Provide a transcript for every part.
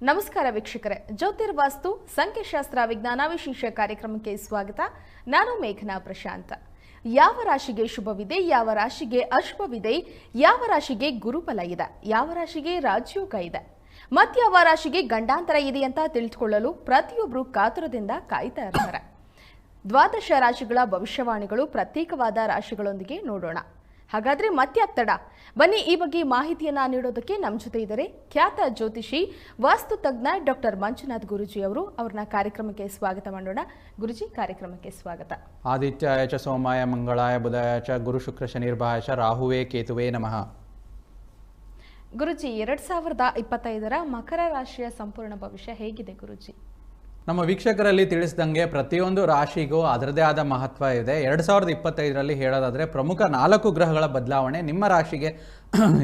ನಮಸ್ಕಾರ ವೀಕ್ಷಕರೇ, ಜ್ಯೋತಿರ್ವಾಸ್ತು ಸಂಖ್ಯಾಶಾಸ್ತ್ರ ವಿಜ್ಞಾನ ವಿಶೇಷ ಕಾರ್ಯಕ್ರಮಕ್ಕೆ ಸ್ವಾಗತ. ನಾನು ಮೇಘನಾ ಪ್ರಶಾಂತ್. ಯಾವ ರಾಶಿಗೆ ಶುಭವಿದೆ, ಯಾವ ರಾಶಿಗೆ ಅಶುಭವಿದೆ, ಯಾವ ರಾಶಿಗೆ ಗುರುಬಲ ಇದೆ, ಯಾವ ರಾಶಿಗೆ ರಾಜಯೋಗ ಇದೆ, ಮತ್ಯಾವ ರಾಶಿಗೆ ಗಂಡಾಂತರ ಇದೆ ಅಂತ ತಿಳಿದುಕೊಳ್ಳಲು ಪ್ರತಿಯೊಬ್ಬರು ಕಾತುರದಿಂದ ಕಾಯ್ತಾ ಇರ್ತಾರೆ. ದ್ವಾದಶ ರಾಶಿಗಳ ಭವಿಷ್ಯವಾಣಿಗಳು ಪ್ರತ್ಯೇಕವಾದ ರಾಶಿಗಳೊಂದಿಗೆ ನೋಡೋಣ. ಹಾಗಾದ್ರೆ ಮತ್ಯಾಕ್ ತಡ? ಬನ್ನಿ ಈ ಬಗ್ಗೆ ಮಾಹಿತಿಯನ್ನ ನೀಡೋದಕ್ಕೆ ನಮ್ಮ ಜೊತೆ ಇದ್ದಾರೆ ಖ್ಯಾತ ಜ್ಯೋತಿಷಿ ವಾಸ್ತು ತಜ್ಞ ಡಾಕ್ಟರ್ ಮಂಜುನಾಥ್ ಗುರುಜಿ ಅವರು. ಅವ್ರನ್ನ ಕಾರ್ಯಕ್ರಮಕ್ಕೆ ಸ್ವಾಗತ ಮಾಡೋಣ. ಗುರುಜಿ, ಕಾರ್ಯಕ್ರಮಕ್ಕೆ ಸ್ವಾಗತ. ಆದಿತ್ಯಾಯ ಚ ಸೋಮಾಯ ಮಂಗಳಾಯ ಬುಧಾಯ ಚ ಗುರು ಶುಕ್ರ ಶನಿರ್ಭಾಯ ಚ ರಾಹುವೇ ಕೇತುವೇ ನಮಃ. ಗುರುಜಿ, 2025 ಮಕರ ರಾಶಿಯ ಸಂಪೂರ್ಣ ಭವಿಷ್ಯ ಹೇಗಿದೆ ಗುರುಜಿ? ನಮ್ಮ ವೀಕ್ಷಕರಲ್ಲಿ ತಿಳಿಸಿದಂಗೆ ಪ್ರತಿಯೊಂದು ರಾಶಿಗೂ ಅದರದೇ ಆದ ಮಹತ್ವ ಇದೆ. 2025ರಲ್ಲಿ ಹೇಳೋದಾದರೆ ಪ್ರಮುಖ 4 ಗ್ರಹಗಳ ಬದಲಾವಣೆ ನಿಮ್ಮ ರಾಶಿಗೆ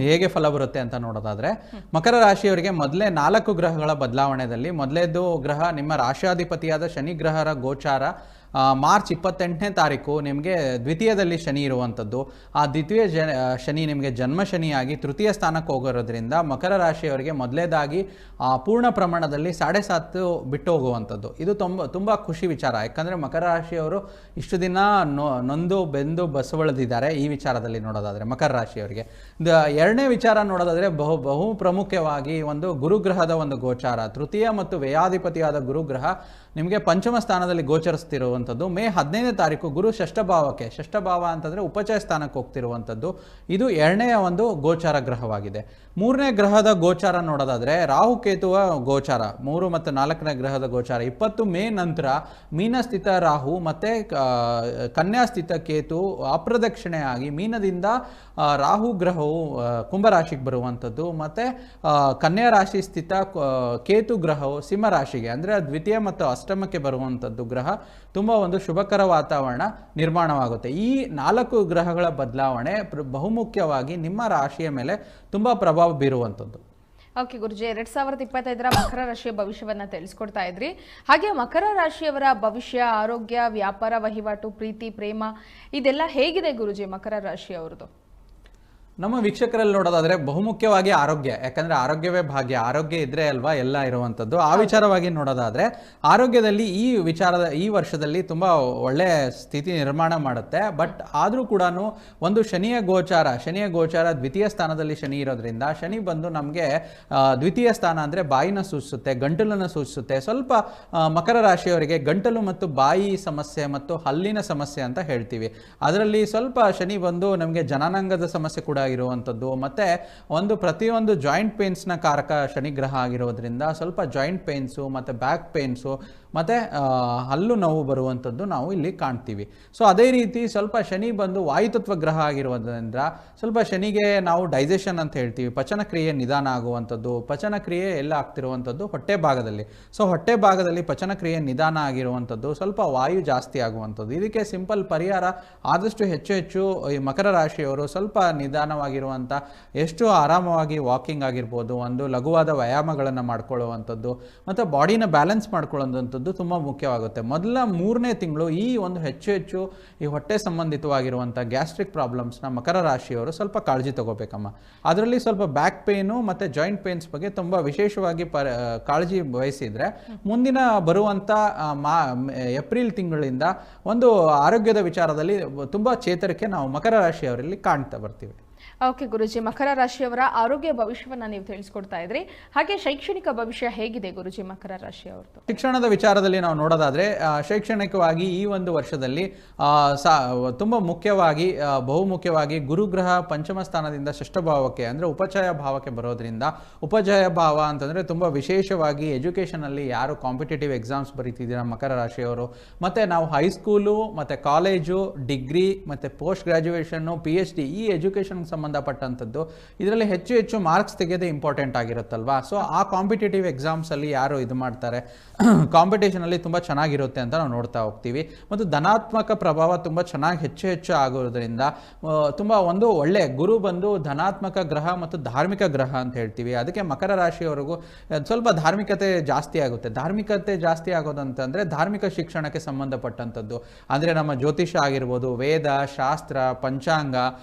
ಹೇಗೆ ಫಲ ಬರುತ್ತೆ ಅಂತ ನೋಡೋದಾದರೆ, ಮಕರ ರಾಶಿಯವರಿಗೆ ಮೊದಲೇ 4 ಗ್ರಹಗಳ ಬದಲಾವಣೆಯಲ್ಲಿ ಮೊದಲೇದು ಗ್ರಹ ನಿಮ್ಮ ರಾಶಿಯಾಧಿಪತಿಯಾದ ಶನಿ ಗ್ರಹರ ಗೋಚಾರ ಮಾರ್ಚ್ 28ನೇ ತಾರೀಕು ನಿಮಗೆ ದ್ವಿತೀಯದಲ್ಲಿ ಶನಿ ಇರುವಂಥದ್ದು. ಆ ದ್ವಿತೀಯ ಶನಿ ನಿಮಗೆ ಜನ್ಮ ಶನಿಯಾಗಿ ತೃತೀಯ ಸ್ಥಾನಕ್ಕೆ ಹೋಗಿರೋದ್ರಿಂದ ಮಕರ ರಾಶಿಯವರಿಗೆ ಮೊದಲೇದಾಗಿ ಪೂರ್ಣ ಪ್ರಮಾಣದಲ್ಲಿ 7.5 ಬಿಟ್ಟು ಹೋಗುವಂಥದ್ದು. ಇದು ತುಂಬ ಖುಷಿ ವಿಚಾರ. ಯಾಕಂದರೆ ಮಕರ ರಾಶಿಯವರು ಇಷ್ಟು ದಿನ ನೊಂದು ಬೆಂದು ಬಸವಳಿದಿದ್ದಾರೆ. ಈ ವಿಚಾರದಲ್ಲಿ ನೋಡೋದಾದರೆ ಮಕರ ರಾಶಿಯವರಿಗೆ ಎರಡನೇ ವಿಚಾರ ನೋಡೋದಾದರೆ ಬಹು ಪ್ರಮುಖವಾಗಿ ಒಂದು ಗುರುಗ್ರಹದ ಒಂದು ಗೋಚಾರ. ತೃತೀಯ ಮತ್ತು ವ್ಯಯಾಧಿಪತಿಯಾದ ಗುರುಗ್ರಹ ನಿಮಗೆ ಪಂಚಮ ಸ್ಥಾನದಲ್ಲಿ ಗೋಚರಿಸ್ತಿರುವಂಥದ್ದು. ಮೇ 15ನೇ ತಾರೀಕು ಗುರು ಷಷ್ಠ ಭಾವ ಅಂತಂದರೆ ಉಪಚಯ ಸ್ಥಾನಕ್ಕೆ ಹೋಗ್ತಿರುವಂಥದ್ದು. ಇದು ಎರಡನೆಯ ಒಂದು ಗೋಚಾರ ಗ್ರಹವಾಗಿದೆ. ಮೂರನೇ ಗ್ರಹದ ಗೋಚಾರ ನೋಡೋದಾದರೆ ರಾಹುಕೇತುವ ಗೋಚಾರ, 3 ಮತ್ತು 4ನೇ ಗ್ರಹದ ಗೋಚಾರ 20 ಮೇ ನಂತರ ಮೀನಸ್ಥಿತ ರಾಹು ಮತ್ತು ಕನ್ಯಾಸ್ಥಿತ ಕೇತು ಅಪ್ರದಕ್ಷಿಣೆಯಾಗಿ ಮೀನದಿಂದ ರಾಹು ಗ್ರಹವು ಕುಂಭರಾಶಿಗೆ ಬರುವಂಥದ್ದು ಮತ್ತು ಕನ್ಯಾ ರಾಶಿ ಸ್ಥಿತ ಕೇತು ಗ್ರಹವು ಸಿಂಹರಾಶಿಗೆ ಅಂದರೆ ದ್ವಿತೀಯ ಮತ್ತು ಅಷ್ಟಮಕ್ಕೆ ಬರುವಂಥದ್ದು ಗ್ರಹ ತುಂಬ ಒಂದು ಶುಭಕರ ವಾತಾವರಣ ನಿರ್ಮಾಣವಾಗುತ್ತೆ. ಈ 4 ಗ್ರಹಗಳ ಬದಲಾವಣೆ ಬಹುಮುಖ್ಯವಾಗಿ ನಿಮ್ಮ ರಾಶಿಯ ಮೇಲೆ ತುಂಬ ಪ್ರಭಾವ ಬೀರುವಂಥದ್ದು. ಓಕೆ ಗುರುಜಿ, 2025 ಮಕರ ರಾಶಿಯ ಭವಿಷ್ಯವನ್ನ ತಿಳಿಸ್ಕೊಡ್ತಾ ಇದ್ರಿ. ಹಾಗೆ ಮಕರ ರಾಶಿಯವರ ಭವಿಷ್ಯ, ಆರೋಗ್ಯ, ವ್ಯಾಪಾರ, ವಹಿವಾಟು, ಪ್ರೀತಿ, ಪ್ರೇಮ ಇದೆಲ್ಲ ಹೇಗಿದೆ ಗುರುಜಿ ಮಕರ ರಾಶಿಯವರದು? ನಮ್ಮ ವೀಕ್ಷಕರಲ್ಲಿ ನೋಡೋದಾದರೆ ಬಹುಮುಖ್ಯವಾಗಿ ಆರೋಗ್ಯ. ಯಾಕಂದರೆ ಆರೋಗ್ಯವೇ ಭಾಗ್ಯ. ಆರೋಗ್ಯ ಇದ್ದರೆ ಅಲ್ವಾ ಎಲ್ಲ ಇರುವಂಥದ್ದು. ಆ ವಿಚಾರವಾಗಿ ನೋಡೋದಾದರೆ ಆರೋಗ್ಯದಲ್ಲಿ ಈ ವರ್ಷದಲ್ಲಿ ತುಂಬ ಒಳ್ಳೆಯ ಸ್ಥಿತಿ ನಿರ್ಮಾಣ ಮಾಡುತ್ತೆ. ಬಟ್ ಆದರೂ ಕೂಡ ಒಂದು ಶನಿಯ ಗೋಚಾರ ದ್ವಿತೀಯ ಸ್ಥಾನದಲ್ಲಿ ಶನಿ ಇರೋದ್ರಿಂದ ಶನಿ ಬಂದು ನಮಗೆ ದ್ವಿತೀಯ ಸ್ಥಾನ ಅಂದರೆ ಬಾಯಿನ ಸೂಚಿಸುತ್ತೆ, ಗಂಟಲನ್ನು ಸೂಚಿಸುತ್ತೆ. ಸ್ವಲ್ಪ ಮಕರ ರಾಶಿಯವರಿಗೆ ಗಂಟಲು ಮತ್ತು ಬಾಯಿ ಸಮಸ್ಯೆ ಮತ್ತು ಹಲ್ಲಿನ ಸಮಸ್ಯೆ ಅಂತ ಹೇಳ್ತೀವಿ. ಅದರಲ್ಲಿ ಸ್ವಲ್ಪ ಶನಿ ಬಂದು ನಮಗೆ ಜನನಾಂಗದ ಸಮಸ್ಯೆ ಕೂಡ ಇರುವಂಥದ್ದು ಮತ್ತು ಪ್ರತಿಯೊಂದು ಜಾಯಿಂಟ್ ಪೇನ್ಸ್ನ ಕಾರಕ ಶನಿಗ್ರಹ ಆಗಿರೋದ್ರಿಂದ ಸ್ವಲ್ಪ ಜಾಯಿಂಟ್ ಪೇನ್ಸು ಮತ್ತು ಬ್ಯಾಕ್ ಪೇನ್ಸು ಮತ್ತು ಹಲ್ಲು ನೋವು ಬರುವಂಥದ್ದು ನಾವು ಇಲ್ಲಿ ಕಾಣ್ತೀವಿ. ಸೊ ಅದೇ ರೀತಿ ಸ್ವಲ್ಪ ಶನಿ ಬಂದು ವಾಯುತತ್ವ ಗ್ರಹ ಆಗಿರೋದ್ರಿಂದ ಸ್ವಲ್ಪ ಶನಿಗೆ ನಾವು ಡೈಜೆಷನ್ ಅಂತ ಹೇಳ್ತೀವಿ, ಪಚನಕ್ರಿಯೆ ನಿಧಾನ ಆಗುವಂಥದ್ದು. ಪಚನಕ್ರಿಯೆ ಎಲ್ಲ ಆಗ್ತಿರುವಂಥದ್ದು ಹೊಟ್ಟೆ ಭಾಗದಲ್ಲಿ. ಸೊ ಹೊಟ್ಟೆ ಭಾಗದಲ್ಲಿ ಪಚನಕ್ರಿಯೆ ನಿಧಾನ ಆಗಿರುವಂಥದ್ದು, ಸ್ವಲ್ಪ ವಾಯು ಜಾಸ್ತಿ ಆಗುವಂಥದ್ದು. ಇದಕ್ಕೆ ಸಿಂಪಲ್ ಪರಿಹಾರ ಆದಷ್ಟು ಹೆಚ್ಚು ಈ ಮಕರ ರಾಶಿಯವರು ಸ್ವಲ್ಪ ನಿಧಾನವಾಗಿರುವಂಥ, ಎಷ್ಟು ಆರಾಮವಾಗಿ ವಾಕಿಂಗ್ ಆಗಿರ್ಬೋದು, ಒಂದು ಲಘುವಾದ ವ್ಯಾಯಾಮಗಳನ್ನು ಮಾಡ್ಕೊಳ್ಳುವಂಥದ್ದು ಮತ್ತು ಬಾಡಿನ ಬ್ಯಾಲೆನ್ಸ್ ಮಾಡ್ಕೊಳ್ಳೋಂಥದ್ದು ತುಂಬ ಮುಖ್ಯವಾಗುತ್ತೆ. ಮೊದಲ 3ನೇ ತಿಂಗಳು ಈ ಒಂದು ಹೆಚ್ಚು ಈ ಹೊಟ್ಟೆ ಸಂಬಂಧಿತವಾಗಿರುವಂಥ ಗ್ಯಾಸ್ಟ್ರಿಕ್ ಪ್ರಾಬ್ಲಮ್ಸ್ನ ಮಕರ ರಾಶಿಯವರು ಸ್ವಲ್ಪ ಕಾಳಜಿ ತಗೋಬೇಕಮ್ಮ. ಅದರಲ್ಲಿ ಸ್ವಲ್ಪ ಬ್ಯಾಕ್ ಪೇನು ಮತ್ತು ಜಾಯಿಂಟ್ ಪೇನ್ಸ್ ಬಗ್ಗೆ ತುಂಬ ವಿಶೇಷವಾಗಿ ಕಾಳಜಿ ವಹಿಸಿದರೆ ಮುಂದಿನ ಬರುವಂಥ ಏಪ್ರಿಲ್ ತಿಂಗಳಿಂದ ಒಂದು ಆರೋಗ್ಯದ ವಿಚಾರದಲ್ಲಿ ತುಂಬ ಚೇತರಿಕೆ ನಾವು ಮಕರ ರಾಶಿಯವರಲ್ಲಿ ಕಾಣ್ತಾ ಬರ್ತೀವಿ. ಓಕೆ ಗುರುಜಿ, ಮಕರ ರಾಶಿಯವರ ಆರೋಗ್ಯ ಭವಿಷ್ಯವನ್ನ ನೀವು ತಿಳಿಸ್ಕೊಡ್ತಾ ಇದ್ರಿ. ಹಾಗೆ ಶೈಕ್ಷಣಿಕ ಭವಿಷ್ಯ ಹೇಗಿದೆ ಗುರುಜಿ ಮಕರ ರಾಶಿಯವರದು? ಶಿಕ್ಷಣದ ವಿಚಾರದಲ್ಲಿ ನಾವು ನೋಡೋದಾದ್ರೆ ಶೈಕ್ಷಣಿಕವಾಗಿ ಈ ಒಂದು ವರ್ಷದಲ್ಲಿ ತುಂಬ ಮುಖ್ಯವಾಗಿ ಬಹುಮುಖ್ಯವಾಗಿ ಗುರುಗ್ರಹ ಪಂಚಮ ಸ್ಥಾನದಿಂದ ಷಷ್ಠಭಾವಕ್ಕೆ ಅಂದರೆ ಉಪಚಯ ಭಾವಕ್ಕೆ ಬರೋದ್ರಿಂದ, ಉಪಚಯ ಭಾವ ಅಂತಂದರೆ ತುಂಬ ವಿಶೇಷವಾಗಿ ಎಜುಕೇಷನಲ್ಲಿ ಯಾರು ಕಾಂಪಿಟೇಟಿವ್ ಎಕ್ಸಾಮ್ಸ್ ಬರೀತಿದ್ದೀರಾ ಮಕರ ರಾಶಿಯವರು, ಮತ್ತು ನಾವು ಹೈಸ್ಕೂಲು ಮತ್ತು ಕಾಲೇಜು, ಡಿಗ್ರಿ ಮತ್ತು ಪೋಸ್ಟ್ ಗ್ರ್ಯಾಜುಯೇಷನ್ನು, PhD ಈ ಎಜುಕೇಷನ್ ಸಂಬಂಧಪಟ್ಟಂಥದ್ದು ಇದರಲ್ಲಿ ಹೆಚ್ಚು ಮಾರ್ಕ್ಸ್ ತೆಗೆಯೋದೇ ಇಂಪಾರ್ಟೆಂಟ್ ಆಗಿರುತ್ತಲ್ವಾ. ಸೊ ಆ ಕಾಂಪಿಟೇಟಿವ್ ಎಕ್ಸಾಮ್ಸಲ್ಲಿ ಯಾರು ಇದು ಮಾಡ್ತಾರೆ, ಕಾಂಪಿಟೇಷನಲ್ಲಿ ತುಂಬ ಚೆನ್ನಾಗಿರುತ್ತೆ ಅಂತ ನಾವು ನೋಡ್ತಾ ಹೋಗ್ತೀವಿ. ಮತ್ತು ಧನಾತ್ಮಕ ಪ್ರಭಾವ ತುಂಬ ಚೆನ್ನಾಗಿ ಹೆಚ್ಚು ಆಗೋದ್ರಿಂದ ತುಂಬ ಒಂದು ಒಳ್ಳೆ ಗುರು ಬಂದು ಧನಾತ್ಮಕ ಗ್ರಹ ಮತ್ತು ಧಾರ್ಮಿಕ ಗ್ರಹ ಅಂತ ಹೇಳ್ತೀವಿ. ಅದಕ್ಕೆ ಮಕರ ರಾಶಿಯವರೆಗೂ ಸ್ವಲ್ಪ ಧಾರ್ಮಿಕತೆ ಜಾಸ್ತಿ ಆಗುತ್ತೆ. ಧಾರ್ಮಿಕತೆ ಜಾಸ್ತಿ ಆಗೋದಂತಂದರೆ ಧಾರ್ಮಿಕ ಶಿಕ್ಷಣಕ್ಕೆ ಸಂಬಂಧಪಟ್ಟಂಥದ್ದು ಅಂದರೆ ನಮ್ಮ ಜ್ಯೋತಿಷ ಆಗಿರ್ಬೋದು, ವೇದ ಶಾಸ್ತ್ರ, ಪಂಚಾಂಗ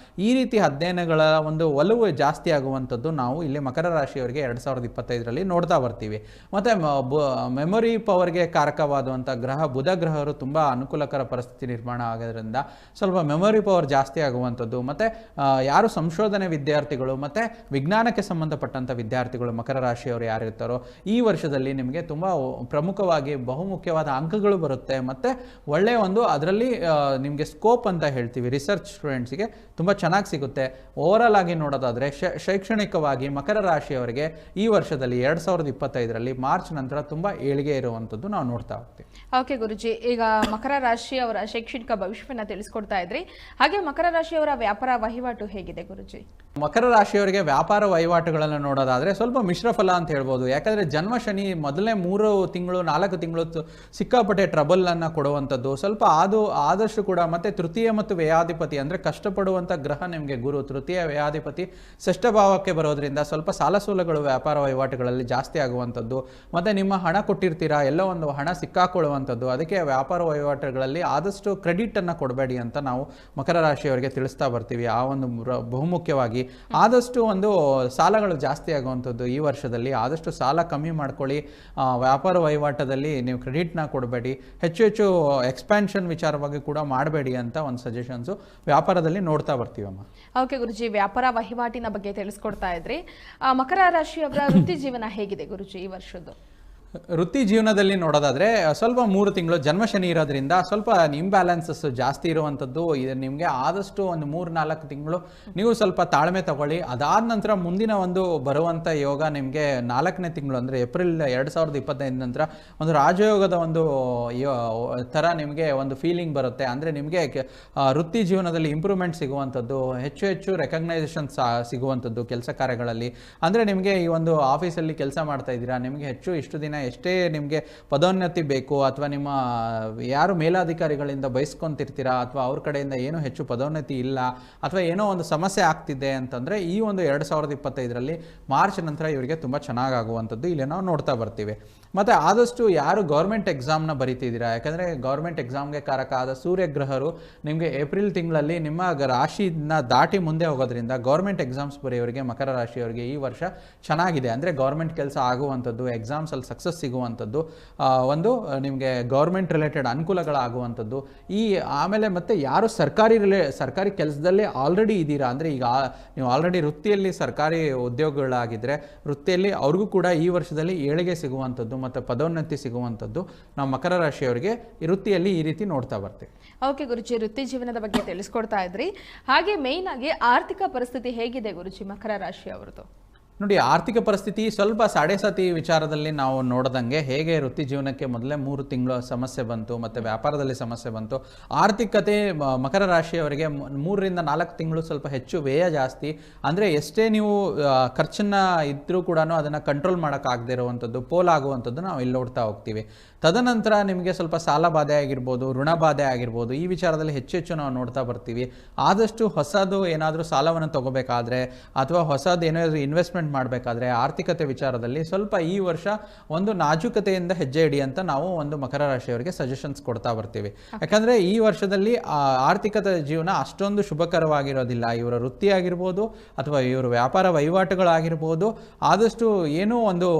ಈ ರೀತಿ ಅಧ್ಯಯನಗಳು ವಿಚಾರಗಳ ಒಂದು ಒಲವು ಜಾಸ್ತಿ ಆಗುವಂಥದ್ದು ನಾವು ಇಲ್ಲಿ ಮಕರ ರಾಶಿಯವರಿಗೆ 2025ರಲ್ಲಿ ನೋಡ್ತಾ ಬರ್ತೀವಿ. ಮತ್ತು ಮೆಮೊರಿ ಪವರ್ಗೆ ಕಾರಕವಾದಂಥ ಗ್ರಹ ಬುಧ ಗ್ರಹರು ತುಂಬ ಅನುಕೂಲಕರ ಪರಿಸ್ಥಿತಿ ನಿರ್ಮಾಣ ಆಗೋದ್ರಿಂದ ಸ್ವಲ್ಪ ಮೆಮೊರಿ ಪವರ್ ಜಾಸ್ತಿ ಆಗುವಂಥದ್ದು. ಮತ್ತು ಯಾರು ಸಂಶೋಧನೆ ವಿದ್ಯಾರ್ಥಿಗಳು ಮತ್ತು ವಿಜ್ಞಾನಕ್ಕೆ ಸಂಬಂಧಪಟ್ಟಂಥ ವಿದ್ಯಾರ್ಥಿಗಳು ಮಕರ ರಾಶಿಯವರು ಯಾರಿರ್ತಾರೋ ಈ ವರ್ಷದಲ್ಲಿ ನಿಮಗೆ ತುಂಬ ಪ್ರಮುಖವಾಗಿ ಬಹುಮುಖ್ಯವಾದ ಅಂಕಗಳು ಬರುತ್ತೆ. ಮತ್ತು ಒಳ್ಳೆಯ ಒಂದು ಅದರಲ್ಲಿ ನಿಮಗೆ ಸ್ಕೋಪ್ ಅಂತ ಹೇಳ್ತೀವಿ ರಿಸರ್ಚ್ ಸ್ಟೂಡೆಂಟ್ಸ್ಗೆ ತುಂಬ ಚೆನ್ನಾಗಿ ಸಿಗುತ್ತೆ. ಓವರಾಲ್ ಆಗಿ ನೋಡೋದಾದರೆ ಶೈಕ್ಷಣಿಕವಾಗಿ ಮಕರ ರಾಶಿಯವರಿಗೆ ಈ ವರ್ಷದಲ್ಲಿ 2025ರಲ್ಲಿ ಮಾರ್ಚ್ ನಂತರ ತುಂಬ ಏಳಿಗೆ ಇರುವಂಥದ್ದು ನಾವು ನೋಡ್ತಾ ಹೋಗ್ತೀವಿ. ಓಕೆ ಗುರುಜಿ, ಈಗ ಮಕರ ರಾಶಿಯವರ ಶೈಕ್ಷಣಿಕ ಭವಿಷ್ಯವನ್ನು ತಿಳಿಸ್ಕೊಡ್ತಾ ಇದ್ರಿ. ಹಾಗೆ ಮಕರ ರಾಶಿಯವರ ವ್ಯಾಪಾರ ವಹಿವಾಟು ಹೇಗಿದೆ ಗುರುಜಿ? ಮಕರ ರಾಶಿಯವರಿಗೆ ವ್ಯಾಪಾರ ವಹಿವಾಟುಗಳನ್ನು ನೋಡೋದಾದರೆ ಸ್ವಲ್ಪ ಮಿಶ್ರ ಫಲ ಅಂತ ಹೇಳ್ಬೋದು. ಯಾಕಂದರೆ ಜನ್ಮ ಶನಿ ಮೊದಲನೇ 3 ತಿಂಗಳು 4 ತಿಂಗಳು ಸಿಕ್ಕಾಪಟ್ಟೆ ಟ್ರಬಲನ್ನು ಕೊಡುವಂಥದ್ದು ಸ್ವಲ್ಪ ಆದಷ್ಟು ಕೂಡ. ಮತ್ತು ತೃತೀಯ ಮತ್ತು ವ್ಯಯಾಧಿಪತಿ ಅಂದರೆ ಕಷ್ಟಪಡುವಂಥ ಗ್ರಹ ನಿಮಗೆ ಗುರು, ತೃತೀಯ ವ್ಯಯಾಧಿಪತಿ ಷಷ್ಠ ಭಾವಕ್ಕೆ ಬರೋದ್ರಿಂದ ಸ್ವಲ್ಪ ಸಾಲ ಸೋಲಗಳು ವ್ಯಾಪಾರ ವಹಿವಾಟುಗಳಲ್ಲಿ ಜಾಸ್ತಿ ಆಗುವಂಥದ್ದು. ಮತ್ತು ನಿಮ್ಮ ಹಣ ಕೊಟ್ಟಿರ್ತೀರಾ, ಎಲ್ಲೋ ಒಂದು ಹಣ ಸಿಕ್ಕಾಕೊಳ್ಳುವಂಥದ್ದು. ಅದಕ್ಕೆ ವ್ಯಾಪಾರ ವಹಿವಾಟುಗಳಲ್ಲಿ ಆದಷ್ಟು ಕ್ರೆಡಿಟನ್ನು ಕೊಡಬೇಡಿ ಅಂತ ನಾವು ಮಕರ ರಾಶಿಯವರಿಗೆ ತಿಳಿಸ್ತಾ ಬರ್ತೀವಿ. ಆ ಒಂದು ಬಹುಮುಖ್ಯವಾಗಿ ಆದಷ್ಟು ಒಂದು ಸಾಲಗಳು ಜಾಸ್ತಿ ಆಗುವಂಥದ್ದು ಈ ವರ್ಷದಲ್ಲಿ. ಆದಷ್ಟು ಸಾಲ ಕಮ್ಮಿ ಮಾಡ್ಕೊಳ್ಳಿ. ವ್ಯಾಪಾರ ವಹಿವಾಟದಲ್ಲಿ ನೀವು ಕ್ರೆಡಿಟ್ನ ಕೊಡಬೇಡಿ. ಹೆಚ್ಚು ಎಕ್ಸ್ಪ್ಯಾನ್ಷನ್ ವಿಚಾರವಾಗಿ ಕೂಡ ಮಾಡಬೇಡಿ ಅಂತ ಒಂದು ಸಜೆಷನ್ಸು ವ್ಯಾಪಾರದಲ್ಲಿ ನೋಡ್ತಾ ಬರ್ತೀವಮ್ಮ. ಓಕೆ ಗುರುಜಿ, ವ್ಯಾಪಾರ ವಹಿವಾಟಿನ ಬಗ್ಗೆ ತಿಳಿಸ್ಕೊಡ್ತಾ ಇದ್ರಿ. ಮಕರ ರಾಶಿಯವರ ವೃತ್ತಿ ಜೀವನ ಹೇಗಿದೆ ಗುರುಜಿ ಈ ವರ್ಷದ್ದು? ವೃತ್ತಿ ಜೀವನದಲ್ಲಿ ನೋಡೋದಾದರೆ ಸ್ವಲ್ಪ 3 ತಿಂಗಳು ಜನ್ಮ ಶನಿ ಇರೋದ್ರಿಂದ ಸ್ವಲ್ಪ ಇಂಬ್ಯಾಲೆನ್ಸಸ್ ಜಾಸ್ತಿ ಇರುವಂಥದ್ದು. ಇದು ನಿಮಗೆ ಆದಷ್ಟು ಒಂದು 3-4 ತಿಂಗಳು ನೀವು ಸ್ವಲ್ಪ ತಾಳ್ಮೆ ತಗೊಳ್ಳಿ. ಅದಾದ ನಂತರ ಮುಂದಿನ ಒಂದು ಬರುವಂಥ ಯೋಗ ನಿಮಗೆ 4ನೇ ತಿಂಗಳು ಅಂದರೆ ಏಪ್ರಿಲ್ 2025 ನಂತರ ಒಂದು ರಾಜಯೋಗದ ಒಂದು ಥರ ನಿಮಗೆ ಒಂದು ಫೀಲಿಂಗ್ ಬರುತ್ತೆ. ಅಂದರೆ ನಿಮಗೆ ವೃತ್ತಿ ಜೀವನದಲ್ಲಿ ಇಂಪ್ರೂವ್ಮೆಂಟ್ ಸಿಗುವಂಥದ್ದು, ಹೆಚ್ಚು ರೆಕಗ್ನೈಸೇಷನ್ ಸಿಗುವಂಥದ್ದು ಕೆಲಸ ಕಾರ್ಯಗಳಲ್ಲಿ. ಅಂದರೆ ನಿಮಗೆ ಈ ಒಂದು ಆಫೀಸಲ್ಲಿ ಕೆಲಸ ಮಾಡ್ತಾ ಇದ್ದೀರಾ, ನಿಮಗೆ ಇಷ್ಟು ದಿನ ಎಷ್ಟೇ ನಿಮಗೆ ಪದೋನ್ನತಿ ಬೇಕು ಅಥವಾ ನಿಮ್ಮ ಯಾರು ಮೇಲಾಧಿಕಾರಿಗಳಿಂದ ಬಯಸ್ಕೊಂತಿರ್ತೀರಾ ಅಥವಾ ಅವ್ರ ಕಡೆಯಿಂದ ಏನೋ ಹೆಚ್ಚು ಪದೋನ್ನತಿ ಇಲ್ಲ ಅಥವಾ ಏನೋ ಒಂದು ಸಮಸ್ಯೆ ಆಗ್ತಿದೆ ಅಂತಂದರೆ ಈ ಒಂದು 2025ರಲ್ಲಿ ಮಾರ್ಚ್ ನಂತರ ಇವರಿಗೆ ತುಂಬ ಚೆನ್ನಾಗಾಗುವಂಥದ್ದು ಇಲ್ಲಿ ನಾವು ನೋಡ್ತಾ ಬರ್ತೀವಿ. ಮತ್ತು ಆದಷ್ಟು ಯಾರು ಗೌರ್ಮೆಂಟ್ ಎಕ್ಸಾಮ್ನ ಬರೀತಿದ್ದೀರಾ, ಯಾಕಂದರೆ ಗೌರ್ಮೆಂಟ್ ಎಕ್ಸಾಮ್ಗೆ ಕಾರಕ ಆದ ಸೂರ್ಯಗ್ರಹರು ನಿಮಗೆ ಏಪ್ರಿಲ್ ತಿಂಗಳಲ್ಲಿ ನಿಮ್ಮ ರಾಶಿನ ದಾಟಿ ಮುಂದೆ ಹೋಗೋದ್ರಿಂದ ಗೌರ್ಮೆಂಟ್ ಎಕ್ಸಾಮ್ಸ್ ಬರೆಯೋರಿಗೆ ಮಕರ ರಾಶಿಯವರಿಗೆ ಈ ವರ್ಷ ಚೆನ್ನಾಗಿದೆ. ಅಂದರೆ ಗೌರ್ಮೆಂಟ್ ಕೆಲಸ ಆಗುವಂಥದ್ದು, ಎಕ್ಸಾಮ್ಸಲ್ಲಿ ಸಕ್ಸಸ್ ಸಿಗುವಂಥದ್ದು, ಒಂದು ನಿಮಗೆ ಗೌರ್ಮೆಂಟ್ ರಿಲೇಟೆಡ್ ಅನುಕೂಲಗಳಾಗುವಂಥದ್ದು. ಆಮೇಲೆ ಮತ್ತೆ ಯಾರು ಸರ್ಕಾರಿ ಕೆಲಸದಲ್ಲೇ ಆಲ್ರೆಡಿ ಇದ್ದೀರಾ, ಅಂದರೆ ಈಗ ನೀವು ಆಲ್ರೆಡಿ ವೃತ್ತಿಯಲ್ಲಿ ಸರ್ಕಾರಿ ಉದ್ಯೋಗಗಳಾಗಿದ್ದರೆ ವೃತ್ತಿಯಲ್ಲಿ ಅವ್ರಿಗೂ ಕೂಡ ಈ ವರ್ಷದಲ್ಲಿ ಏಳಿಗೆ ಸಿಗುವಂಥದ್ದು ಮತ್ತು ಪದೋನ್ನತಿ ಸಿಗುವಂಥದ್ದು ನಾವು ಮಕರ ರಾಶಿಯವರಿಗೆ ವೃತ್ತಿಯಲ್ಲಿ ಈ ರೀತಿ ನೋಡ್ತಾ ಬರ್ತೀವಿ. ಓಕೆ ಗುರುಜಿ, ವೃತ್ತಿ ಜೀವನದ ಬಗ್ಗೆ ತಿಳಿಸ್ಕೊಡ್ತಾ ಇದ್ರಿ. ಹಾಗೆ ಮೇಯ್ನ್ ಆಗಿ ಆರ್ಥಿಕ ಪರಿಸ್ಥಿತಿ ಹೇಗಿದೆ ಗುರುಜಿ ಮಕರ ರಾಶಿಯವರದು? ನೋಡಿ, ಆರ್ಥಿಕ ಪರಿಸ್ಥಿತಿ ಸ್ವಲ್ಪ ಸಾಡೆ ವಿಚಾರದಲ್ಲಿ ನಾವು ನೋಡ್ದಂಗೆ ಹೇಗೆ ವೃತ್ತಿ ಜೀವನಕ್ಕೆ ಮೊದಲೇ 3 ತಿಂಗಳು ಸಮಸ್ಯೆ ಬಂತು ಮತ್ತು ವ್ಯಾಪಾರದಲ್ಲಿ ಸಮಸ್ಯೆ ಬಂತು. ಆರ್ಥಿಕತೆ ಮಕರ ರಾಶಿಯವರಿಗೆ 3ರಿಂದ 4 ತಿಂಗಳು ಸ್ವಲ್ಪ ಹೆಚ್ಚು ವ್ಯಯ ಜಾಸ್ತಿ. ಅಂದರೆ ಎಷ್ಟೇ ನೀವು ಖರ್ಚನ್ನು ಇದ್ದರೂ ಕೂಡ ಅದನ್ನು ಕಂಟ್ರೋಲ್ ಮಾಡೋಕ್ಕಾಗದೇ ಇರುವಂಥದ್ದು, ಪೋಲಾಗುವಂಥದ್ದು ನಾವು ಇಲ್ಲಿ ನೋಡ್ತಾ ಹೋಗ್ತೀವಿ. ತದನಂತರ ನಿಮಗೆ ಸ್ವಲ್ಪ ಸಾಲ ಬಾಧೆ ಆಗಿರ್ಬೋದು, ಋಣ ಬಾಧೆ ಆಗಿರ್ಬೋದು, ಈ ವಿಚಾರದಲ್ಲಿ ಹೆಚ್ಚು ನಾವು ನೋಡ್ತಾ ಬರ್ತೀವಿ. ಆದಷ್ಟು ಹೊಸದು ಏನಾದರೂ ಸಾಲವನ್ನು ತಗೋಬೇಕಾದ್ರೆ ಅಥವಾ ಹೊಸದು ಏನಾದರೂ ಇನ್ವೆಸ್ಟ್ಮೆಂಟ್ ಮಾಡಬೇಕಾದ್ರೆ ಆರ್ಥಿಕತೆ ವಿಚಾರದಲ್ಲಿ ಸ್ವಲ್ಪ ಈ ವರ್ಷ ಒಂದು ನಾಜೂಕತೆಯಿಂದ ಹೆಜ್ಜೆ ಇಡಿ ಅಂತ ನಾವು ಒಂದು ಮಕರ ರಾಶಿಯವರಿಗೆ ಸಜೆಷನ್ಸ್ ಕೊಡ್ತಾ ಬರ್ತೀವಿ. ಯಾಕಂದರೆ ಈ ವರ್ಷದಲ್ಲಿ ಆರ್ಥಿಕತೆ ಜೀವನ ಅಷ್ಟೊಂದು ಶುಭಕರವಾಗಿರೋದಿಲ್ಲ. ಇವರ ವೃತ್ತಿ ಆಗಿರ್ಬೋದು ಅಥವಾ ಇವರು ವ್ಯಾಪಾರ ವಹಿವಾಟುಗಳಾಗಿರ್ಬೋದು, ಆದಷ್ಟು ಏನೋ ಒಂದು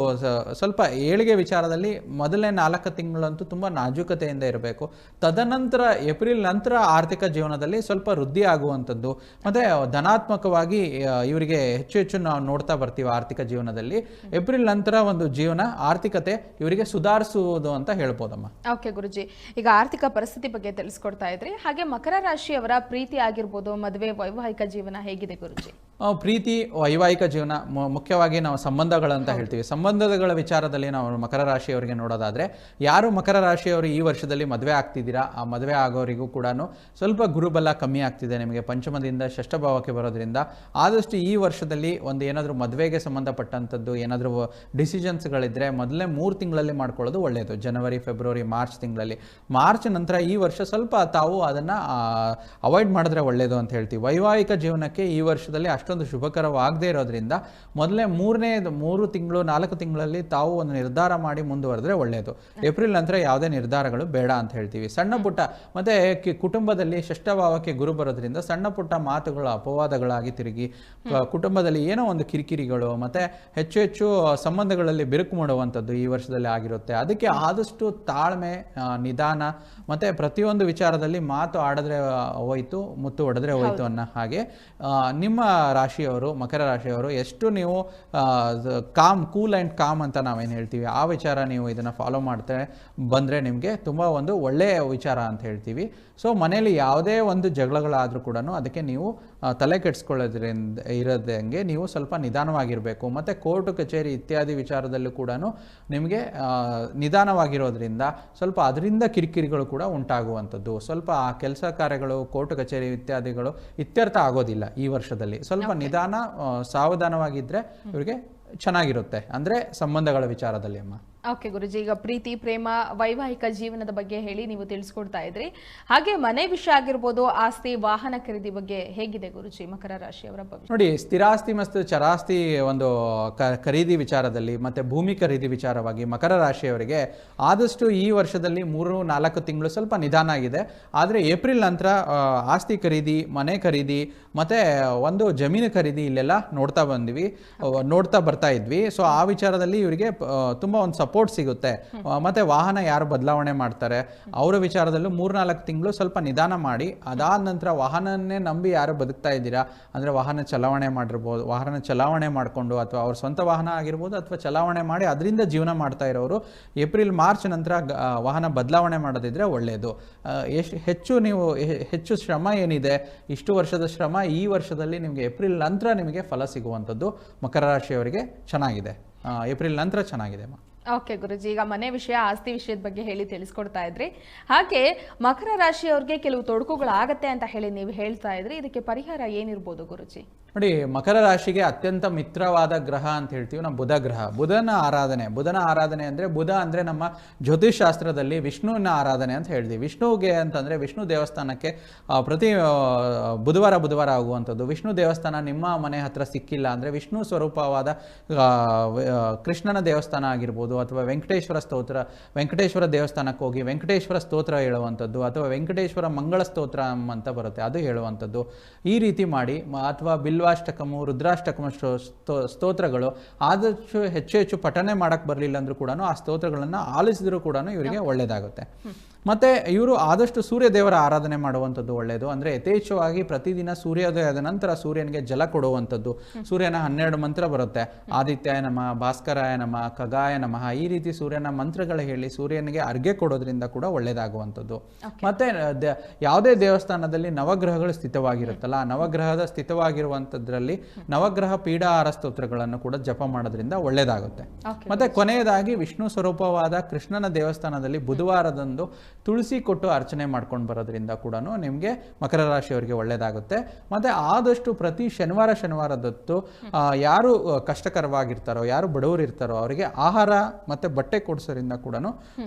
ಸ್ವಲ್ಪ ಏಳಿಗೆ ವಿಚಾರದಲ್ಲಿ ಮೊದಲನೇ 4 ತಿಂಗಳಂತೂ ತುಂಬ ನಾಜೂಕತೆಯಿಂದ ಇರಬೇಕು. ತದನಂತರ ಏಪ್ರಿಲ್ ನಂತರ ಆರ್ಥಿಕ ಜೀವನದಲ್ಲಿ ಸ್ವಲ್ಪ ವೃದ್ಧಿ ಆಗುವಂಥದ್ದು ಮತ್ತು ಧನಾತ್ಮಕವಾಗಿ ಇವರಿಗೆ ಹೆಚ್ಚು ನಾವು ನೋಡ್ತಾ ಬರ್ತೀವಿ. ಆರ್ಥಿಕ ಜೀವನದಲ್ಲಿ ಏಪ್ರಿಲ್ ನಂತರ ಒಂದು ಜೀವನ ಆರ್ಥಿಕತೆ ಇವರಿಗೆ ಸುಧಾರಿಸುವುದು ಅಂತ ಹೇಳ್ಬೋದಮ್ಮ. ಓಕೆ ಗುರುಜಿ, ಈಗ ಆರ್ಥಿಕ ಪರಿಸ್ಥಿತಿ ಬಗ್ಗೆ ತಿಳಿಸ್ಕೊಡ್ತಾ ಇದ್ರಿ. ಹಾಗೆ ಮಕರ ರಾಶಿಯವರ ಪ್ರೀತಿ ಆಗಿರ್ಬೋದು, ಮದುವೆ, ವೈವಾಹಿಕ ಜೀವನ ಹೇಗಿದೆ ಗುರುಜಿ? ಪ್ರೀತಿ, ವೈವಾಹಿಕ ಜೀವನ, ಮುಖ್ಯವಾಗಿ ನಾವು ಸಂಬಂಧಗಳಂತ ಹೇಳ್ತೀವಿ. ಸಂಬಂಧಗಳ ವಿಚಾರದಲ್ಲಿ ನಾವು ಮಕರ ರಾಶಿಯವರಿಗೆ ನೋಡೋದಾದರೆ ಯಾರು ಮಕರ ರಾಶಿಯವರು ಈ ವರ್ಷದಲ್ಲಿ ಮದುವೆ ಆಗ್ತಿದ್ದೀರಾ, ಆ ಮದುವೆ ಆಗೋರಿಗೂ ಕೂಡ ಸ್ವಲ್ಪ ಗುರುಬಲ ಕಮ್ಮಿ ಆಗ್ತಿದೆ. ನಿಮಗೆ ಪಂಚಮದಿಂದ ಷಷ್ಠ ಭಾವಕ್ಕೆ ಬರೋದ್ರಿಂದ ಆದಷ್ಟು ಈ ವರ್ಷದಲ್ಲಿ ಒಂದು ಏನಾದರೂ ಮದುವೆಗೆ ಸಂಬಂಧಪಟ್ಟಂಥದ್ದು ಏನಾದರೂ ಡಿಸಿಷನ್ಸ್ಗಳಿದ್ದರೆ ಮೊದಲೇ 3 ತಿಂಗಳಲ್ಲಿ ಮಾಡ್ಕೊಳ್ಳೋದು ಒಳ್ಳೆಯದು. ಜನವರಿ, ಫೆಬ್ರವರಿ, ಮಾರ್ಚ್ ತಿಂಗಳಲ್ಲಿ. ಮಾರ್ಚ್ ನಂತರ ಈ ವರ್ಷ ಸ್ವಲ್ಪ ತಾವು ಅದನ್ನು ಅವಾಯ್ಡ್ ಮಾಡಿದ್ರೆ ಒಳ್ಳೆಯದು ಅಂತ ಹೇಳ್ತೀವಿ. ವೈವಾಹಿಕ ಜೀವನಕ್ಕೆ ಈ ವರ್ಷದಲ್ಲಿ ಅಷ್ಟೊಂದು ಶುಭಕರವಾಗದೇ ಇರೋದ್ರಿಂದ ಮೊದಲೇ 3 ತಿಂಗಳು 4 ತಿಂಗಳಲ್ಲಿ ತಾವು ಒಂದು ನಿರ್ಧಾರ ಮಾಡಿ ಮುಂದುವರೆದ್ರೆ ಒಳ್ಳೆಯದು. ಏಪ್ರಿಲ್ ನಂತರ ಯಾವುದೇ ನಿರ್ಧಾರಗಳು ಬೇಡ ಅಂತ ಹೇಳ್ತೀವಿ. ಸಣ್ಣ ಪುಟ್ಟ ಮತ್ತೆ ಕುಟುಂಬದಲ್ಲಿ ಷಷ್ಠಭಾವಕ್ಕೆ ಗುರು ಬರೋದ್ರಿಂದ ಸಣ್ಣ ಪುಟ್ಟ ಮಾತುಗಳು ಅಪವಾದಗಳಾಗಿ ತಿರುಗಿ ಕುಟುಂಬದಲ್ಲಿ ಏನೋ ಒಂದು ಕಿರಿಕಿರಿಗಳು ಮತ್ತೆ ಹೆಚ್ಚು ಹೆಚ್ಚು ಸಂಬಂಧಗಳಲ್ಲಿ ಬಿರುಕು ಮಾಡುವಂಥದ್ದು ಈ ವರ್ಷದಲ್ಲಿ ಆಗಿರುತ್ತೆ. ಅದಕ್ಕೆ ಆದಷ್ಟು ತಾಳ್ಮೆ, ನಿಧಾನ ಮತ್ತೆ ಪ್ರತಿಯೊಂದು ವಿಚಾರದಲ್ಲಿ ಮಾತು ಆಡಿದ್ರೆ ಹೋಯ್ತು, ಮುತ್ತು ಹೊಡೆದ್ರೆ ಹೋಯ್ತು ಅನ್ನೋ ಹಾಗೆ ನಿಮ್ಮ ರಾಶಿಯವರು, ಮಕರ ರಾಶಿಯವರು ಎಷ್ಟು ನೀವು ಕೂಲ್ ಆ್ಯಂಡ್ ಕಾಮ್ ಅಂತ ನಾವೇನು ಹೇಳ್ತೀವಿ ಆ ವಿಚಾರ ನೀವು ಇದನ್ನು ಫಾಲೋ ಮಾಡ್ತಾ ಬಂದರೆ ನಿಮಗೆ ತುಂಬ ಒಂದು ಒಳ್ಳೆಯ ವಿಚಾರ ಅಂತ ಹೇಳ್ತೀವಿ. ಸೊ ಮನೆಯಲ್ಲಿ ಯಾವುದೇ ಒಂದು ಜಗಳಗಳಾದರೂ ಕೂಡ ಅದಕ್ಕೆ ನೀವು ತಲೆ ಕೆಡಿಸ್ಕೊಳ್ಳೋದ್ರಿಂದ ಇರೋದಂಗೆ ನೀವು ಸ್ವಲ್ಪ ನಿಧಾನವಾಗಿರಬೇಕು. ಮತ್ತು ಕೋರ್ಟು ಕಚೇರಿ ಇತ್ಯಾದಿ ವಿಚಾರದಲ್ಲೂ ಕೂಡ ನಿಮಗೆ ನಿಧಾನವಾಗಿರೋದ್ರಿಂದ ಸ್ವಲ್ಪ ಅದರಿಂದ ಕಿರಿಕಿರಿಗಳು ಕೂಡ ಉಂಟಾಗುವಂಥದ್ದು. ಸ್ವಲ್ಪ ಆ ಕೆಲಸ ಕಾರ್ಯಗಳು, ಕೋರ್ಟು ಕಚೇರಿ ಇತ್ಯಾದಿಗಳು ಇತ್ಯರ್ಥ ಆಗೋದಿಲ್ಲ ಈ ವರ್ಷದಲ್ಲಿ. ಸ್ವಲ್ಪ ನಿಧಾನ, ಸಾವಧಾನವಾಗಿದ್ದರೆ ಇವರಿಗೆ ಚೆನ್ನಾಗಿರುತ್ತೆ, ಅಂದರೆ ಸಂಬಂಧಗಳ ವಿಚಾರದಲ್ಲಿ ಅಮ್ಮ. ಓಕೆ ಗುರುಜಿ, ಈಗ ಪ್ರೀತಿ, ಪ್ರೇಮ, ವೈವಾಹಿಕ ಜೀವನದ ಬಗ್ಗೆ ಹೇಳಿ ನೀವು ತಿಳಿಸ್ಕೊಡ್ತಾ ಇದ್ರಿ. ಹಾಗೆ ಮನೆ ವಿಷಯ ಆಗಿರ್ಬೋದು, ಆಸ್ತಿ, ವಾಹನ ಖರೀದಿ ಬಗ್ಗೆ ಹೇಗಿದೆ ಗುರುಜಿ ಮಕರ ರಾಶಿಯವರ ಭವಿಷ್ಯ? ನೋಡಿ, ಸ್ಥಿರಾಸ್ತಿ ಮತ್ತು ಚರಾಸ್ತಿ ಒಂದು ಖರೀದಿ ವಿಚಾರದಲ್ಲಿ ಮತ್ತೆ ಭೂಮಿ ಖರೀದಿ ವಿಚಾರವಾಗಿ ಮಕರ ರಾಶಿಯವರಿಗೆ ಆದಷ್ಟು ಈ ವರ್ಷದಲ್ಲಿ 3-4 ತಿಂಗಳು ಸ್ವಲ್ಪ ನಿಧಾನ ಆಗಿದೆ. ಆದರೆ ಏಪ್ರಿಲ್ ನಂತರ ಆಸ್ತಿ ಖರೀದಿ, ಮನೆ ಖರೀದಿ ಮತ್ತೆ ಒಂದು ಜಮೀನು ಖರೀದಿ ಇಲ್ಲೆಲ್ಲ ನೋಡ್ತಾ ಬರ್ತಾ ಇದ್ವಿ. ಸೊ ಆ ವಿಚಾರದಲ್ಲಿ ಇವರಿಗೆ ತುಂಬಾ ಒಂದು ಸಪೋರ್ಟ್ ಸಿಗುತ್ತೆ. ಮತ್ತೆ ವಾಹನ ಯಾರು ಬದಲಾವಣೆ ಮಾಡ್ತಾರೆ ಅವರ ವಿಚಾರದಲ್ಲೂ 3-4 ತಿಂಗಳು ಸ್ವಲ್ಪ ನಿಧಾನ ಮಾಡಿ, ಅದಾದ ನಂತರ ವಾಹನನ್ನೇ ನಂಬಿ ಯಾರು ಬದುಕ್ತಾ ಇದ್ದೀರಾ ಅಂದರೆ ವಾಹನ ಚಲಾವಣೆ ಮಾಡಿಕೊಂಡು ಅಥವಾ ಅವ್ರ ಸ್ವಂತ ವಾಹನ ಆಗಿರ್ಬೋದು ಅಥವಾ ಚಲಾವಣೆ ಮಾಡಿ ಅದರಿಂದ ಜೀವನ ಮಾಡ್ತಾ ಇರೋರು ಏಪ್ರಿಲ್ ಮಾರ್ಚ್ ನಂತರ ವಾಹನ ಬದಲಾವಣೆ ಮಾಡೋದಿದ್ರೆ ಒಳ್ಳೆಯದು. ಹೆಚ್ಚು ಶ್ರಮ ಏನಿದೆ, ಇಷ್ಟು ವರ್ಷದ ಶ್ರಮ ಈ ವರ್ಷದಲ್ಲಿ ನಿಮಗೆ ಏಪ್ರಿಲ್ ನಂತರ ನಿಮಗೆ ಫಲ ಸಿಗುವಂಥದ್ದು ಮಕರ ರಾಶಿಯವರಿಗೆ ಚೆನ್ನಾಗಿದೆ. ಏಪ್ರಿಲ್ ನಂತರ ಚೆನ್ನಾಗಿದೆ. ಓಕೆ ಗುರುಜಿ, ಈಗ ಮನೆ ವಿಷಯ, ಆಸ್ತಿ ವಿಷಯದ ಬಗ್ಗೆ ಹೇಳಿ ತಿಳಿಸ್ಕೊಡ್ತಾ ಇದ್ರಿ. ಹಾಗೆ ಮಕರ ರಾಶಿಯವ್ರಿಗೆ ಕೆಲವು ತೊಡಕುಗಳಾಗತ್ತೆ ಅಂತ ಹೇಳಿ ನೀವು ಹೇಳ್ತಾ ಇದ್ರಿ. ಇದಕ್ಕೆ ಪರಿಹಾರ ಏನಿರ್ಬೋದು ಗುರುಜಿ? ನೋಡಿ, ಮಕರ ರಾಶಿಗೆ ಅತ್ಯಂತ ಮಿತ್ರವಾದ ಗ್ರಹ ಅಂತ ಹೇಳ್ತೀವಿ ನಾವು ಬುಧ ಗ್ರಹ. ಬುಧನ ಆರಾಧನೆ ಅಂದರೆ ಬುಧ ಅಂದರೆ ನಮ್ಮ ಜ್ಯೋತಿಷ್ ಶಾಸ್ತ್ರದಲ್ಲಿ ವಿಷ್ಣುವಿನ ಆರಾಧನೆ ಅಂತ ಹೇಳ್ತೀವಿ. ವಿಷ್ಣುವಿಗೆ ಅಂತಂದರೆ ವಿಷ್ಣು ದೇವಸ್ಥಾನಕ್ಕೆ ಪ್ರತಿ ಬುಧವಾರ ಆಗುವಂಥದ್ದು. ವಿಷ್ಣು ದೇವಸ್ಥಾನ ನಿಮ್ಮ ಮನೆ ಹತ್ರ ಸಿಕ್ಕಿಲ್ಲ ಅಂದರೆ ವಿಷ್ಣು ಸ್ವರೂಪವಾದ ಕೃಷ್ಣನ ದೇವಸ್ಥಾನ ಆಗಿರ್ಬೋದು ಅಥವಾ ವೆಂಕಟೇಶ್ವರ ದೇವಸ್ಥಾನಕ್ಕೆ ಹೋಗಿ ವೆಂಕಟೇಶ್ವರ ಸ್ತೋತ್ರ ಹೇಳುವಂಥದ್ದು ಅಥವಾ ವೆಂಕಟೇಶ್ವರ ಮಂಗಳ ಸ್ತೋತ್ರ ಅಂತ ಬರುತ್ತೆ, ಅದು ಹೇಳುವಂಥದ್ದು. ಈ ರೀತಿ ಮಾಡಿ ಅಥವಾ ಬಿಲ್ವಾಷ್ಟಕಮು, ರುದ್ರಾಷ್ಟಕಮ ಸ್ತೋತ್ರಗಳು ಆದಷ್ಟು ಹೆಚ್ಚು ಪಠನೆ ಮಾಡಕ್ಕೆ ಬರಲಿಲ್ಲ ಅಂದ್ರೂ ಕೂಡ ಆ ಸ್ತೋತ್ರಗಳನ್ನು ಆಲಿಸಿದ್ರು ಕೂಡ ಇವರಿಗೆ ಒಳ್ಳೆಯದಾಗುತ್ತೆ. ಮತ್ತು ಇವರು ಆದಷ್ಟು ಸೂರ್ಯ ದೇವರ ಆರಾಧನೆ ಮಾಡುವಂಥದ್ದು ಒಳ್ಳೆಯದು. ಅಂದರೆ ಯಥೇಚ್ಛವಾಗಿ ಪ್ರತಿದಿನ ಸೂರ್ಯೋದಯದ ನಂತರ ಸೂರ್ಯನಿಗೆ ಜಲ ಕೊಡುವಂಥದ್ದು. ಸೂರ್ಯನ 12 ಮಂತ್ರ ಬರುತ್ತೆ, ಆದಿತ್ಯಾಯ ನಮಃ, ಭಾಸ್ಕರಾಯ ನಮಃ, ಖಗಾಯ ನಮಃ, ಈ ರೀತಿ ಸೂರ್ಯನ ಮಂತ್ರಗಳು ಹೇಳಿ ಸೂರ್ಯನಿಗೆ ಅರ್ಘ್ಯ ಕೊಡೋದ್ರಿಂದ ಕೂಡ ಒಳ್ಳೆಯದಾಗುವಂಥದ್ದು. ಮತ್ತು ಯಾವುದೇ ದೇವಸ್ಥಾನದಲ್ಲಿ ನವಗ್ರಹಗಳು ಸ್ಥಿತವಾಗಿರುತ್ತಲ್ಲ, ಆ ನವಗ್ರಹದ ಸ್ಥಿತವಾಗಿರುವಂಥದ್ರಲ್ಲಿ ನವಗ್ರಹ ಪೀಡಾಹಾರ ಸ್ತೋತ್ರಗಳನ್ನು ಕೂಡ ಜಪ ಮಾಡೋದ್ರಿಂದ ಒಳ್ಳೆಯದಾಗುತ್ತೆ. ಮತ್ತು ಕೊನೆಯದಾಗಿ ವಿಷ್ಣು ಸ್ವರೂಪವಾದ ಕೃಷ್ಣನ ದೇವಸ್ಥಾನದಲ್ಲಿ ಬುಧವಾರದಂದು ತುಳಸಿ ಕೊಟ್ಟು ಅರ್ಚನೆ ಮಾಡ್ಕೊಂಡು ಬರೋದ್ರಿಂದ ಕೂಡ ನಿಮಗೆ ಮಕರ ರಾಶಿಯವರಿಗೆ ಒಳ್ಳೆಯದಾಗುತ್ತೆ. ಮತ್ತು ಆದಷ್ಟು ಪ್ರತಿ ಶನಿವಾರದೊತ್ತು ಯಾರು ಕಷ್ಟಕರವಾಗಿರ್ತಾರೋ, ಯಾರು ಬಡವರು ಇರ್ತಾರೋ ಅವರಿಗೆ ಆಹಾರ ಮತ್ತು ಬಟ್ಟೆ ಕೊಡಿಸೋದ್ರಿಂದ ಕೂಡ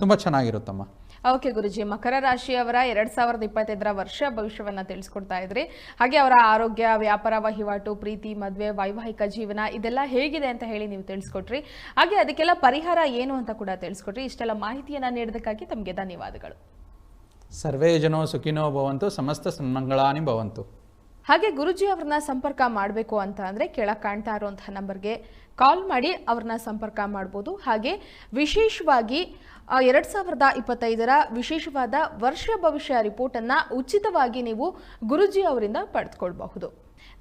ತುಂಬ ಚೆನ್ನಾಗಿರುತ್ತಮ್ಮ. ಓಕೆ ಗುರುಜಿ, ಮಕರ ರಾಶಿಯವರ 2025 ವರ್ಷ ಭವಿಷ್ಯವನ್ನ ತಿಳಿಸ್ಕೊಡ್ತಾ ಇದ್ರಿ. ಹಾಗೆ ಅವರ ಆರೋಗ್ಯ, ವ್ಯಾಪಾರ ವಹಿವಾಟು, ಪ್ರೀತಿ, ಮದುವೆ, ವೈವಾಹಿಕ ಜೀವನ ಇದೆಲ್ಲ ಹೇಗಿದೆ ಅಂತ ಹೇಳಿ ನೀವು ತಿಳಿಸ್ಕೊಟ್ರಿ. ಹಾಗೆ ಅದಕ್ಕೆಲ್ಲ ಪರಿಹಾರ ಏನು ಅಂತ ಕೂಡ ತಿಳಿಸ್ಕೊಟ್ರಿ. ಇಷ್ಟೆಲ್ಲ ಮಾಹಿತಿಯನ್ನ ನೀಡೋದಕ್ಕಾಗಿ ತಮಗೆ ಧನ್ಯವಾದಗಳು. ಸರ್ವೇ ಜನೋ ಸುಖಿನೋ ಭವಂತು, ಸಮಸ್ತ ಸನ್ಮಂಗಳಾನಿ ಭವಂತು. ಹಾಗೆ ಗುರುಜಿ ಅವ್ರನ್ನ ಸಂಪರ್ಕ ಮಾಡಬೇಕು ಅಂತ ಅಂದರೆ ಕೆಳಗೆ ಕಾಣ್ತಾ ಇರುವಂತಹ ನಂಬರ್ಗೆ ಕಾಲ್ ಮಾಡಿ ಅವ್ರನ್ನ ಸಂಪರ್ಕ ಮಾಡ್ಬೋದು. ಹಾಗೆ ವಿಶೇಷವಾಗಿ 2025 ವಿಶೇಷವಾದ ವರ್ಷ ಭವಿಷ್ಯ ರಿಪೋರ್ಟನ್ನು ಉಚಿತವಾಗಿ ನೀವು ಗುರುಜಿ ಅವರಿಂದ ಪಡೆದುಕೊಳ್ಬಹುದು.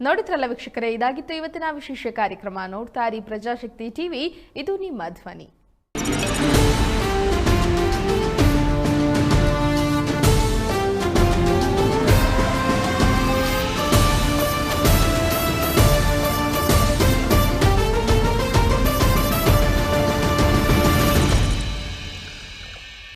ನೋಡಿದ್ರಲ್ಲ ವೀಕ್ಷಕರೇ, ಇದಾಗಿತ್ತು ಇವತ್ತಿನ ವಿಶೇಷ ಕಾರ್ಯಕ್ರಮ. ನೋಡ್ತಾ ಇರಿ ಪ್ರಜಾಶಕ್ತಿ ಟಿವಿ, ಇದು ನಿಮ್ಮ ಧ್ವನಿ.